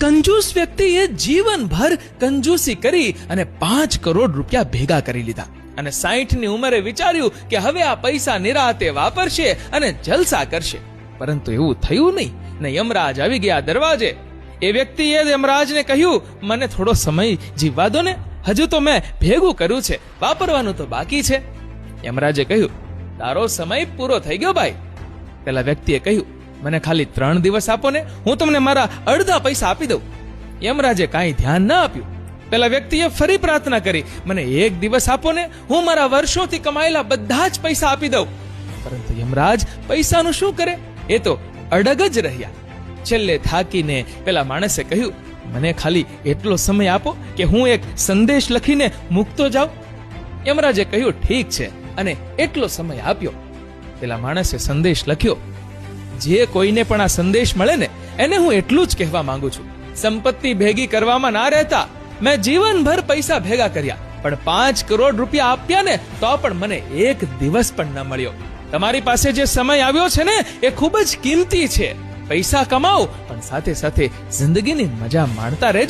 કંજૂસ વ્યક્તિએ જીવનભર કંજૂસી કરી અને 5 કરોડ રૂપિયા ભેગા કરી લીધા અને 60ની ઉંમરે વિચાર્યું કે હવે આ પૈસા નિરાતે વાપરશે અને જલસા કરશે. પરંતુ એવું થયું નહીં ને યમરાજ આવી ગયા દરવાજે. એ વ્યક્તિએ યમરાજને કહ્યું, મને થોડો સમય જીવવા દો ને, હજુ તો મેં ભેગું કર્યું છે, વાપરવાનું તો બાકી છે. યમરાજે કહ્યું, તારો સમય પૂરો થઈ ગયો ભાઈ. પેલા વ્યક્તિએ કહ્યું, મને ખાલી 3 દિવસ આપો ને, હું તમને મારા અડધા પૈસા આપી દઉં. યમરાજે કાંઈ ધ્યાન ના આપ્યું. પેલા વ્યક્તિએ ફરી પ્રાર્થના કરી, મને 1 દિવસ આપો ને, હું મારા વર્ષોથી કમાયેલા બધા જ પૈસા આપી દઉં. પરંતુ યમરાજ પૈસાનું શું કરે, એ તો અડગ જ રહ્યા. છેલ્લે થાકીને પેલા માણસે કહ્યું, મને ખાલી એટલો સમય આપો કે હું એક સંદેશ લખીને મૂકતો જાઉં. યમરાજે કહ્યું, ઠીક છે, અને એટલો સમય આપ્યો. પેલા માણસે સંદેશ લખ્યો. જે કોઈને પણ આ સંદેશ મળે ને, એને હું એટલું જ કહેવા માંગુ છું, સંપત્તિ ભેગી કરવામાં ના રહેતા. મેં જીવનભર પૈસા ભેગા કર્યા, પણ 5 કરોડ રૂપિયા આપ્યા ને તો પણ મને 1 દિવસ પણ ન મળ્યો. તમારી પાસે જે સમય આવ્યો છે ને, એ ખૂબ જ કિંમતી છે. પૈસા કમાઓ, પણ સાથે સાથે જિંદગીની મજા માણતા રહેજો.